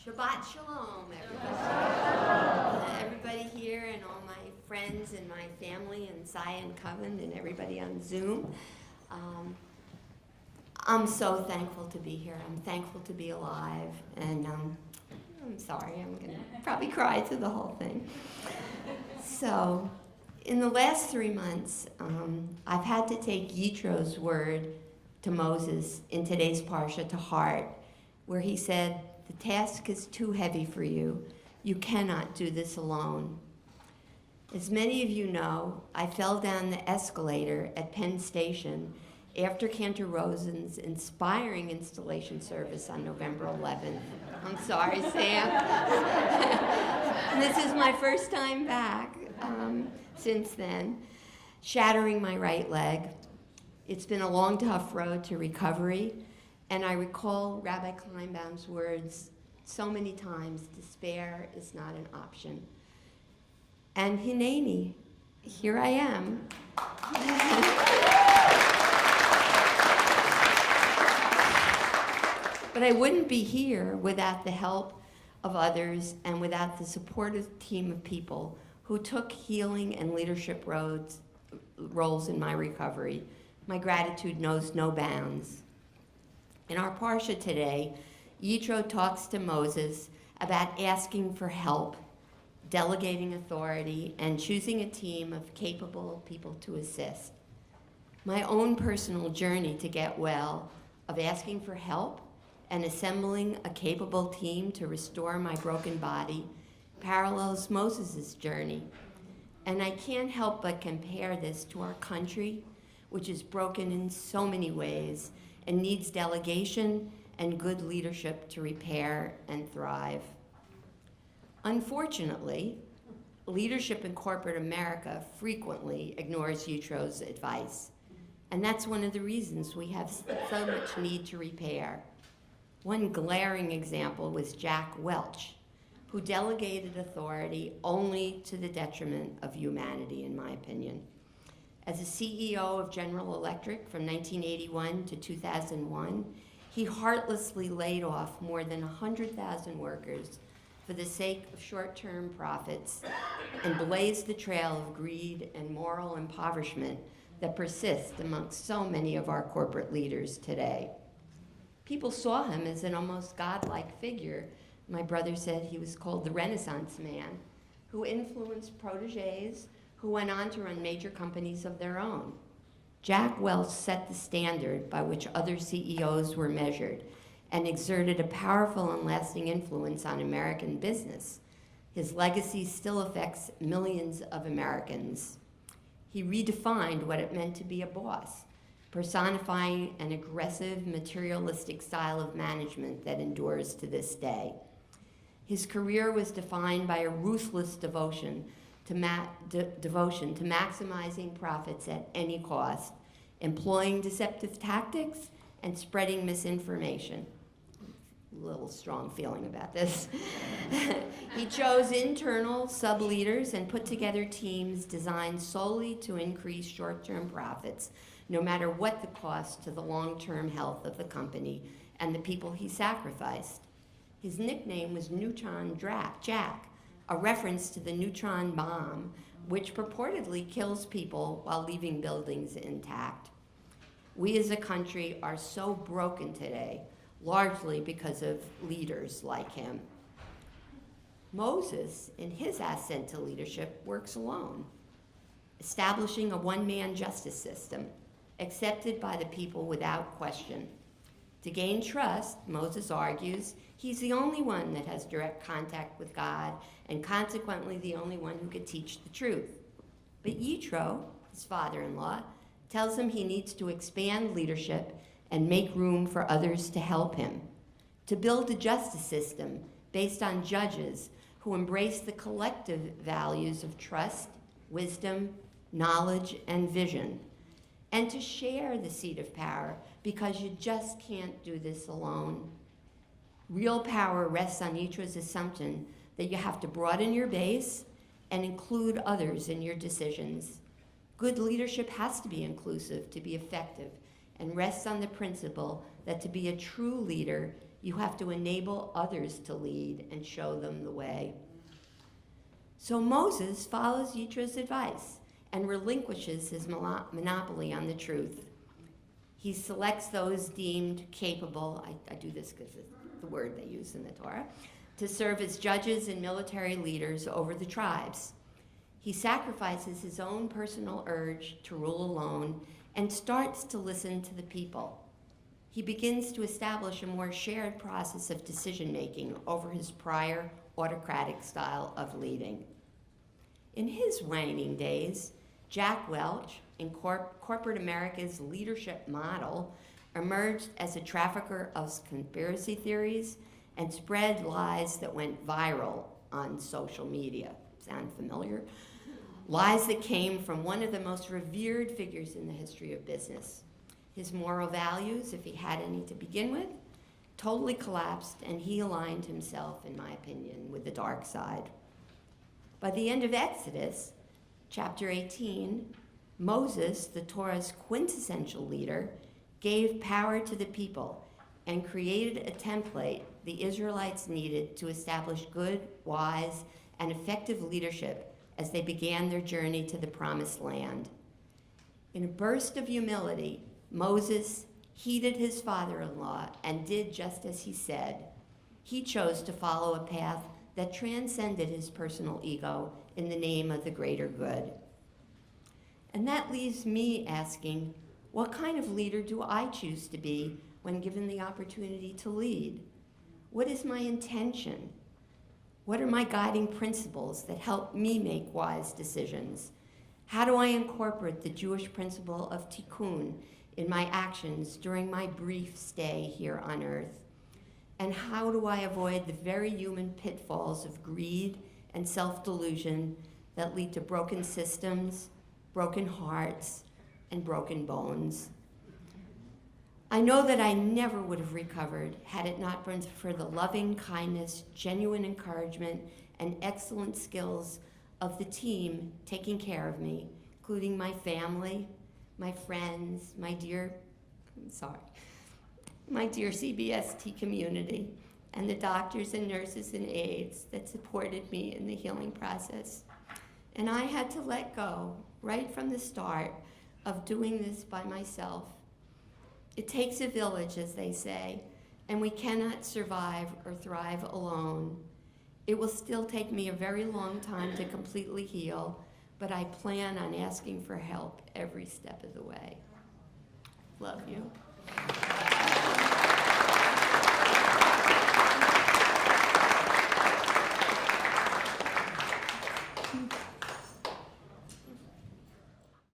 Shabbat Shalom, everybody. Everybody here and all my friends and my family and Zion Coven and everybody on Zoom. I'm so thankful to be here. I'm thankful to be alive. And I'm sorry, I'm going to probably cry through the whole thing. So, in the last 3 months, I've had to take Yitro's word to Moses in today's Parsha to heart, where he said, "The task is too heavy for you. You cannot do this alone." As many of you know, I fell down the escalator at Penn Station after Cantor Rosen's inspiring installation service on November 11th. I'm sorry, Sam. This is my first time back since then, shattering my right leg. It's been a long, tough road to recovery, and I recall Rabbi Kleinbaum's words so many times: despair is not an option. And Hineni, here I am. But I wouldn't be here without the help of others and without the supportive team of people who took healing and leadership roles in my recovery. My gratitude knows no bounds. In our Parsha today, Yitro talks to Moses about asking for help, delegating authority, and choosing a team of capable people to assist. My own personal journey to get well, of asking for help and assembling a capable team to restore my broken body, parallels Moses' journey. And I can't help but compare this to our country, which is broken in so many ways and needs delegation and good leadership to repair and thrive. Unfortunately, leadership in corporate America frequently ignores Yitro's advice. And that's one of the reasons we have so much need to repair. One glaring example was Jack Welch, who delegated authority only to the detriment of humanity, in my opinion. As a CEO of General Electric from 1981 to 2001, he heartlessly laid off more than 100,000 workers for the sake of short-term profits and blazed the trail of greed and moral impoverishment that persists amongst so many of our corporate leaders today. People saw him as an almost godlike figure. My brother said he was called the Renaissance man, who influenced protégés who went on to run major companies of their own. Jack Welch set the standard by which other CEOs were measured and exerted a powerful and lasting influence on American business. His legacy still affects millions of Americans. He redefined what it meant to be a boss, personifying an aggressive, materialistic style of management that endures to this day. His career was defined by a ruthless devotion to maximizing profits at any cost, employing deceptive tactics, and spreading misinformation. A little strong feeling about this. He chose internal sub-leaders and put together teams designed solely to increase short-term profits, no matter what the cost to the long-term health of the company and the people he sacrificed. His nickname was Neutron Jack, a reference to the neutron bomb, which purportedly kills people while leaving buildings intact. We as a country are so broken today, largely because of leaders like him. Moses, in his ascent to leadership, works alone, establishing a one-man justice system accepted by the people without question. To gain trust, Moses argues, he's the only one that has direct contact with God and consequently the only one who could teach the truth. But Yitro, his father-in-law, tells him he needs to expand leadership and make room for others to help him, to build a justice system based on judges who embrace the collective values of trust, wisdom, knowledge, and vision, and to share the seat of power because you just can't do this alone. Real power rests on Yitro's assumption that you have to broaden your base and include others in your decisions. Good leadership has to be inclusive to be effective and rests on the principle that to be a true leader, You have to enable others to lead and show them the way. So Moses follows Yitro's advice and relinquishes his monopoly on the truth. He selects those deemed capable, I do this because it's the word they use in the Torah, to serve as judges and military leaders over the tribes. He sacrifices his own personal urge to rule alone and starts to listen to the people. He begins to establish a more shared process of decision-making over his prior autocratic style of leading. In his waning days, Jack Welch, in corporate America's leadership model, emerged as a trafficker of conspiracy theories and spread lies that went viral on social media. Sound familiar? Lies that came from one of the most revered figures in the history of business. His moral values, if he had any to begin with, totally collapsed, and he aligned himself, in my opinion, with the dark side. By the end of Exodus, chapter 18, Moses, the Torah's quintessential leader, gave power to the people and created a template the Israelites needed to establish good, wise, and effective leadership as they began their journey to the Promised Land. In a burst of humility, Moses heeded his father-in-law and did just as he said. He chose to follow a path that transcended his personal ego in the name of the greater good. And that leaves me asking, what kind of leader do I choose to be when given the opportunity to lead? What is my intention? What are my guiding principles that help me make wise decisions? How do I incorporate the Jewish principle of tikkun in my actions during my brief stay here on earth? And how do I avoid the very human pitfalls of greed and self-delusion that lead to broken systems, broken hearts, and broken bones? I know that I never would have recovered had it not been for the loving kindness, genuine encouragement, and excellent skills of the team taking care of me, including my family, my friends, my dear CBST community, and the doctors and nurses and aides that supported me in the healing process. And I had to let go right from the start of doing this by myself. It takes a village, as they say, and we cannot survive or thrive alone. It will still take me a very long time to completely heal, but I plan on asking for help every step of the way. Love you.